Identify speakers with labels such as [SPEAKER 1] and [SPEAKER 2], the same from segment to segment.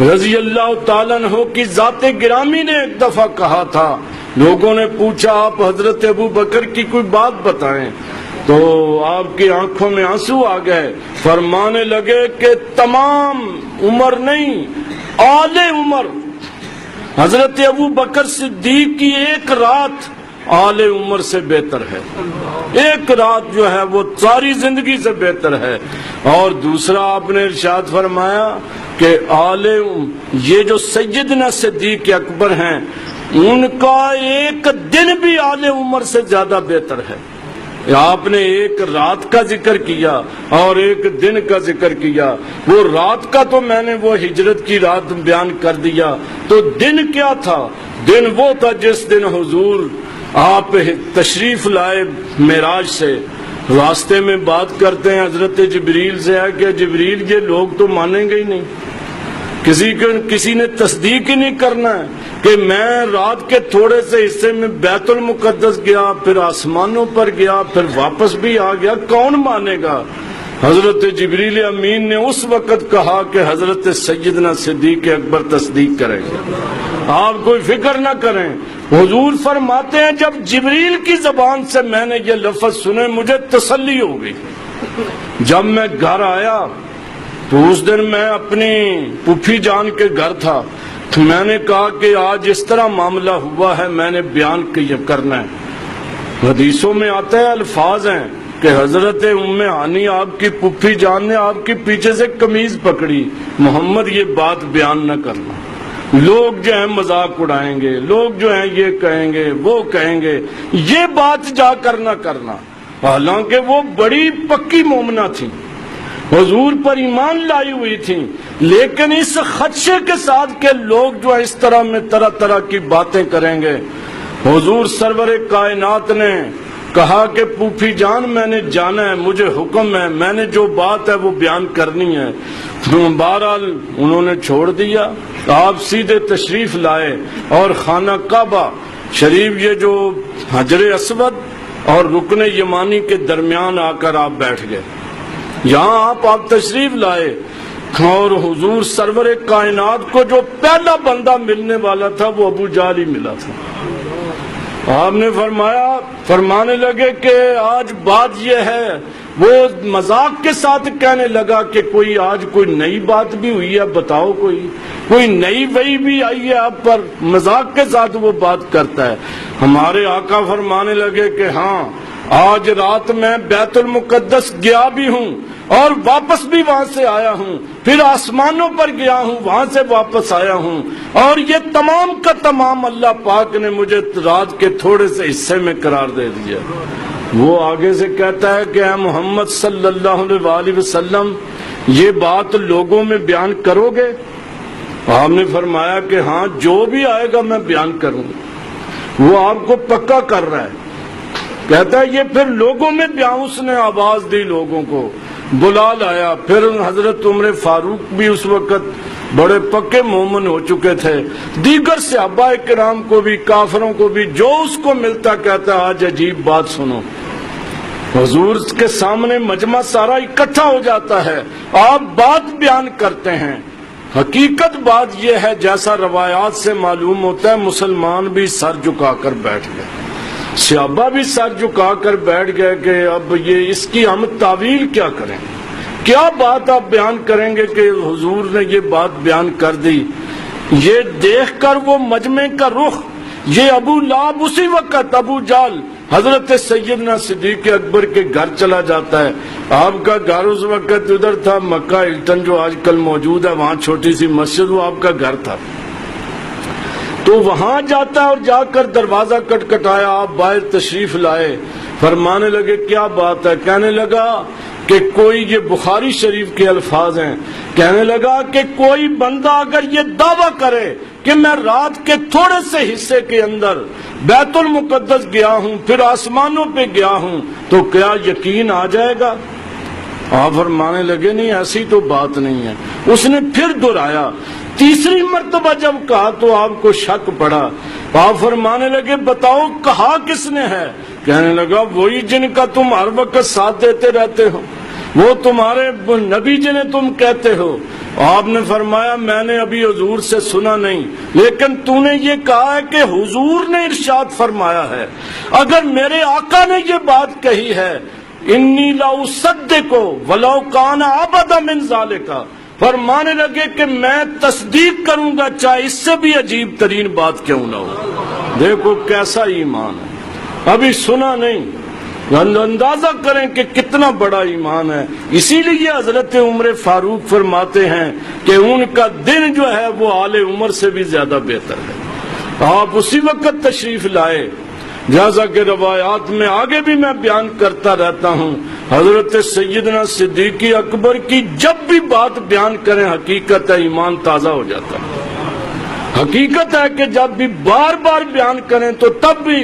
[SPEAKER 1] رضی اللہ تعالیٰ عنہ کی ذات گرامی نے ایک دفعہ کہا تھا، لوگوں نے پوچھا آپ حضرت ابو بکر کی کوئی بات بتائیں، تو آپ کی آنکھوں میں آنسو آ گئے، فرمانے لگے کہ تمام عمر نہیں، آل عمر حضرت ابو بکر صدیق کی ایک رات آل عمر سے بہتر ہے، ایک رات جو ہے وہ ساری زندگی سے بہتر ہے۔ اور دوسرا آپ نے ارشاد فرمایا کہ یہ جو سیدنا صدیق اکبر ہیں ان کا ایک دن بھی آل عمر سے زیادہ بہتر ہے۔ آپ نے ایک رات کا ذکر کیا اور ایک دن کا ذکر کیا، وہ رات کا تو میں نے وہ ہجرت کی رات بیان کر دیا، تو دن کیا تھا؟ دن وہ تھا جس دن حضور آپ تشریف لائے معراج سے، راستے میں بات کرتے ہیں حضرت جبریل سے ہے کہ جبریل یہ لوگ تو مانیں گے ہی نہیں، کسی نے تصدیق ہی نہیں کرنا ہے کہ میں رات کے تھوڑے سے حصے میں بیت المقدس گیا، پھر آسمانوں پر گیا، پھر واپس بھی آ گیا، کون مانے گا؟ حضرت جبریل امین نے اس وقت کہا کہ حضرت سیدنا صدیق اکبر تصدیق کریں گے، آپ کوئی فکر نہ کریں۔ حضور فرماتے ہیں جب جبریل کی زبان سے میں نے یہ لفظ سنے مجھے تسلی ہو گئی۔ جب میں گھر آیا تو اس دن میں اپنی پھوپھی جان کے گھر تھا، تو میں نے کہا کہ آج اس طرح معاملہ ہوا ہے، میں نے بیان کرنا ہے۔ حدیثوں میں آتا ہے، الفاظ ہیں کہ حضرت ام ہانی آپ کی پھوپھی جان نے آپ کی پیچھے سے قمیض پکڑی، محمد یہ بات بیان نہ کرنا، لوگ جو ہیں مذاق اڑائیں گے، لوگ جو ہیں یہ کہیں گے وہ کہیں گے، یہ بات جا کر نہ کرنا۔ حالانکہ وہ بڑی پکی مومنہ تھی، حضور پر ایمان لائی ہوئی تھی، لیکن اس خدشے کے ساتھ کہ لوگ جو اس طرح میں طرح طرح کی باتیں کریں گے، حضور سرور کائنات نے کہا کہ پھوپھی جان میں نے جانا ہے، مجھے حکم ہے، میں نے جو بات ہے وہ بیان کرنی ہے۔ بہرحال انہوں نے چھوڑ دیا، آپ سیدھے تشریف لائے اور خانہ کعبہ شریف، یہ جو حجر اسود اور رکن یمانی کے درمیان آ کر آپ بیٹھ گئے، یہاں آپ تشریف لائے، اور حضور سرور کائنات کو جو پہلا بندہ ملنے والا تھا وہ ابو جہل ہی ملا تھا۔ آپ نے فرمانے لگے کہ آج بات یہ ہے، وہ مذاق کے ساتھ کہنے لگا کہ آج کوئی نئی بات بھی ہوئی ہے، بتاؤ کوئی نئی وحی بھی آئی ہے آپ پر، مذاق کے ساتھ وہ بات کرتا ہے۔ ہمارے آقا فرمانے لگے کہ ہاں، آج رات میں بیت المقدس گیا بھی ہوں اور واپس بھی وہاں سے آیا ہوں، پھر آسمانوں پر گیا ہوں، وہاں سے واپس آیا ہوں، اور یہ تمام کا تمام اللہ پاک نے مجھے رات کے تھوڑے سے حصے میں قرار دے دیا۔ وہ آگے سے کہتا ہے کہ اے محمد صلی اللہ علیہ وآلہ وسلم یہ بات لوگوں میں بیان کرو گے؟ آپ نے فرمایا کہ ہاں، جو بھی آئے گا میں بیان کروں گا۔ وہ آپ کو پکا کر رہا ہے، کہتا ہے یہ پھر لوگوں میں بیان، اس نے آواز دی، لوگوں کو بلا لایا۔ پھر حضرت عمر فاروق بھی اس وقت بڑے پکے مومن ہو چکے تھے، دیگر صحابہ کرام کو بھی، کافروں کو بھی، جو اس کو ملتا کہتا آج عجیب بات سنو۔ حضور کے سامنے مجمع سارا اکٹھا ہو جاتا ہے، آپ بات بیان کرتے ہیں۔ حقیقت بات یہ ہے، جیسا روایات سے معلوم ہوتا ہے، مسلمان بھی سر جھکا کر بیٹھ گئے، صحابہ بھی سر جھکا کر بیٹھ گئے کہ اب یہ اس کی ہم تعویل کیا کریں، کیا بات آپ بیان کریں گے کہ حضور نے یہ بات بیان کر دی۔ یہ دیکھ کر وہ مجمع کا رخ، یہ ابو لہب اسی وقت، ابو جہل حضرت سیدنا صدیق اکبر کے گھر چلا جاتا ہے۔ آپ کا گھر اس وقت ادھر تھا، مکہ ہلٹن جو آج کل موجود ہے، وہاں چھوٹی سی مسجد، وہ آپ کا گھر تھا، تو وہاں جاتا ہے اور جا کر دروازہ کٹکھٹایا، آپ باہر تشریف لائے، فرمانے لگے کیا بات ہے؟ کہنے لگا کہ کوئی، یہ بخاری شریف کے الفاظ ہیں، کہنے لگا کہ کوئی بندہ اگر یہ دعویٰ کرے کہ میں رات کے تھوڑے سے حصے کے اندر بیت المقدس گیا ہوں، پھر آسمانوں پہ گیا ہوں، تو کیا یقین آ جائے گا؟ آپ فرمانے لگے نہیں، ایسی تو بات نہیں ہے۔ اس نے پھر دہرایا، تیسری مرتبہ جب کہا تو آپ کو شک پڑا، آپ فرمانے لگے بتاؤ کہا کس نے ہے؟ کہنے لگا وہی جن کا تم ہر وقت ساتھ دیتے رہتے ہو، وہ تمہارے نبی جنہیں تم کہتے ہو۔ آپ نے فرمایا میں نے ابھی حضور سے سنا نہیں، لیکن تو نے یہ کہا ہے کہ حضور نے ارشاد فرمایا ہے۔ اگر میرے آقا نے یہ بات کہی ہے انی لاصدقو ولو کان ابعد من ذالک، فرمانے لگے کہ میں تصدیق کروں گا چاہے اس سے بھی عجیب ترین بات کیوں نہ ہو۔ دیکھو کیسا ایمان ہے، ابھی سنا نہیں، اندازہ کریں کہ کتنا بڑا ایمان ہے۔ اسی لیے حضرت عمر فاروق فرماتے ہیں کہ ان کا دن جو ہے وہ آل عمر سے بھی زیادہ بہتر ہے۔ آپ اسی وقت تشریف لائے، جیسا کہ روایات میں آگے بھی میں بیان کرتا رہتا ہوں، حضرت سیدنا صدیق اکبر کی جب بھی بات بیان کریں حقیقت ہے ایمان تازہ ہو جاتا ہے۔ حقیقت ہے کہ جب بھی بار بار بیان کریں تو تب بھی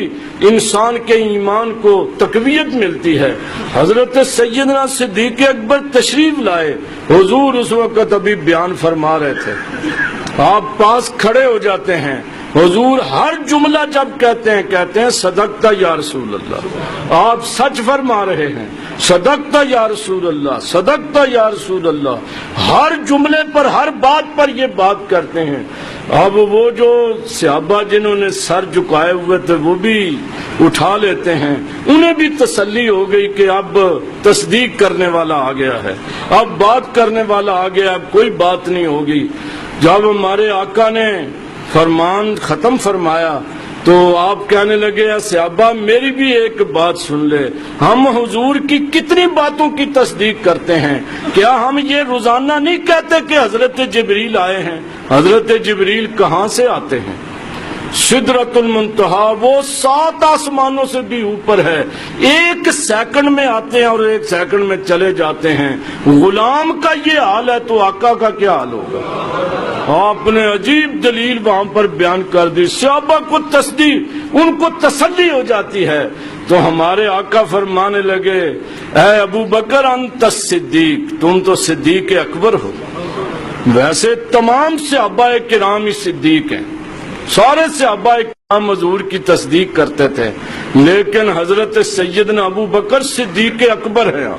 [SPEAKER 1] انسان کے ایمان کو تقویت ملتی ہے۔ حضرت سیدنا صدیق اکبر تشریف لائے، حضور اس وقت ابھی بیان فرما رہے تھے، آپ پاس کھڑے ہو جاتے ہیں، حضور ہر جملہ جب کہتے ہیں صدقتا یا رسول اللہ، آپ سچ فرما رہے ہیں، صدقتا یا رسول اللہ، صدقتا یا رسول اللہ، ہر جملے پر ہر بات پر یہ بات کرتے ہیں۔ اب وہ جو صحابہ جنہوں نے سر جھکائے ہوئے تھے وہ بھی اٹھا لیتے ہیں، انہیں بھی تسلی ہو گئی کہ اب تصدیق کرنے والا آ گیا ہے، اب بات کرنے والا آ گیا، اب کوئی بات نہیں ہوگی۔ جب ہمارے آقا نے فرمان ختم فرمایا تو آپ کہنے لگے صحابہ میری بھی ایک بات سن لے، ہم حضور کی کتنی باتوں کی تصدیق کرتے ہیں، کیا ہم یہ روزانہ نہیں کہتے کہ حضرت جبریل آئے ہیں؟ حضرت جبریل کہاں سے آتے ہیں؟ سدرۃ المنتہا، وہ 7 آسمانوں سے بھی اوپر ہے، 1 سیکنڈ میں آتے ہیں اور 1 سیکنڈ میں چلے جاتے ہیں۔ غلام کا یہ حال ہے تو آقا کا کیا حال ہوگا؟ آپ نے عجیب دلیل وہاں پر بیان کر دی، صحابہ کو تصدیق، ان کو تسلی ہو جاتی ہے۔ تو ہمارے آقا فرمانے لگے اے ابو بکر انت الصدیق، تم تو صدیق اکبر ہو۔ ویسے تمام صحابہ کرام ہی صدیق ہیں، سارے صحابہ کرام حضور کی تصدیق کرتے تھے، لیکن حضرت سیدنا ابو بکر صدیق اکبر ہیں۔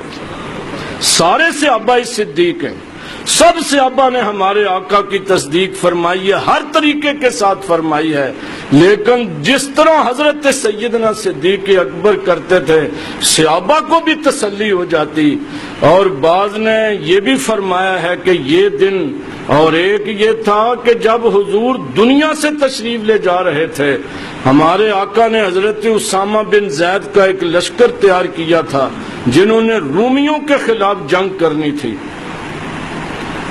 [SPEAKER 1] سارے صحابہ ہی صدیق ہیں، سب صحابہ نے ہمارے آقا کی تصدیق فرمائی ہے، ہر طریقے کے ساتھ فرمائی ہے، لیکن جس طرح حضرت سیدنا صدیق اکبر کرتے تھے صحابہ کو بھی تسلی ہو جاتی۔ اور بعض نے یہ بھی فرمایا ہے کہ یہ دن، اور ایک یہ تھا کہ جب حضور دنیا سے تشریف لے جا رہے تھے، ہمارے آقا نے حضرت اسامہ بن زید کا ایک لشکر تیار کیا تھا جنہوں نے رومیوں کے خلاف جنگ کرنی تھی۔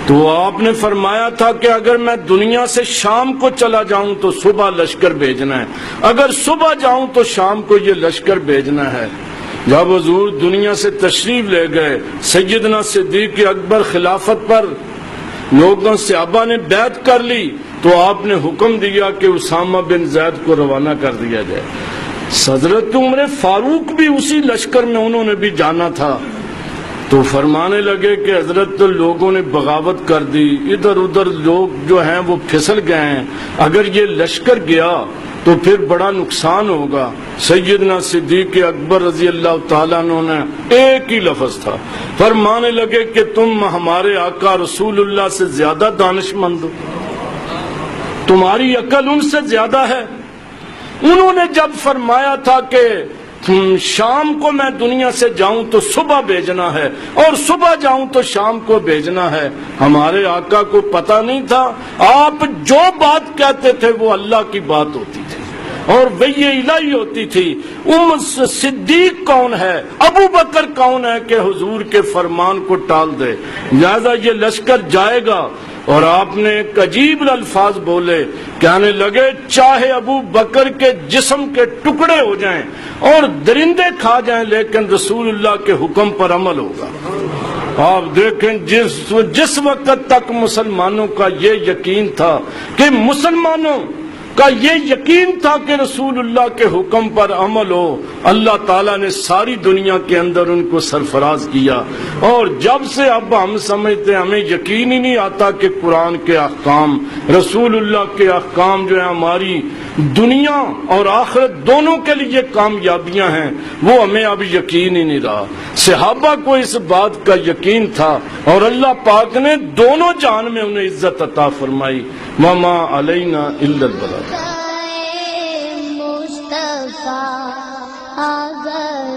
[SPEAKER 1] تو آپ نے فرمایا تھا کہ اگر میں دنیا سے شام کو چلا جاؤں تو صبح لشکر بھیجنا ہے، اگر صبح جاؤں تو شام کو یہ لشکر بھیجنا ہے۔ جب حضور دنیا سے تشریف لے گئے، سیدنا صدیق اکبر خلافت پر لوگوں صحابہ نے بیعت کر لی، تو آپ نے حکم دیا کہ اسامہ بن زید کو روانہ کر دیا جائے۔ حضرت عمر فاروق بھی اسی لشکر میں انہوں نے بھی جانا تھا، تو فرمانے لگے کہ حضرت لوگوں نے بغاوت کر دی، ادھر ادھر لوگ جو ہیں وہ پھسل گئے ہیں، اگر یہ لشکر گیا تو پھر بڑا نقصان ہوگا۔ سیدنا صدیق اکبر رضی اللہ تعالیٰ عنہ نے ایک ہی لفظ تھا، فرمانے لگے کہ تم ہمارے آقا رسول اللہ سے زیادہ دانش مند ہو، تمہاری عقل ان سے زیادہ ہے۔ انہوں نے جب فرمایا تھا کہ شام کو میں دنیا سے جاؤں تو صبح بھیجنا ہے اور صبح جاؤں تو شام کو بھیجنا ہے، ہمارے آقا کو پتہ نہیں تھا، آپ جو بات کہتے تھے وہ اللہ کی بات ہوتی تھی اور وحی الہی ہوتی تھی۔ صدیق کون ہے، ابو بکر کون ہے کہ حضور کے فرمان کو ٹال دے؟ لہذا یہ لشکر جائے گا، اور آپ نے ایک عجیب الفاظ بولے، کہنے لگے چاہے ابو بکر کے جسم کے ٹکڑے ہو جائیں اور درندے کھا جائیں لیکن رسول اللہ کے حکم پر عمل ہوگا۔ آپ دیکھیں جس وقت تک مسلمانوں کا یہ یقین تھا کہ مسلمانوں کا یہ یقین تھا کہ رسول اللہ کے حکم پر عمل ہو، اللہ تعالیٰ نے ساری دنیا کے اندر ان کو سرفراز کیا۔ اور جب سے اب ہم سمجھتے ہیں، ہمیں یقین ہی نہیں آتا کہ قرآن کے احکام، رسول اللہ کے احکام جو ہیں ہماری دنیا اور آخرت دونوں کے لیے کامیابیاں ہیں، وہ ہمیں اب یقین ہی نہیں رہا۔ صحابہ کو اس بات کا یقین تھا اور اللہ پاک نے دونوں جہان میں انہیں عزت عطا فرمائی۔ وما علینا الا البلاغ۔
[SPEAKER 2] مصطفیٰ اگر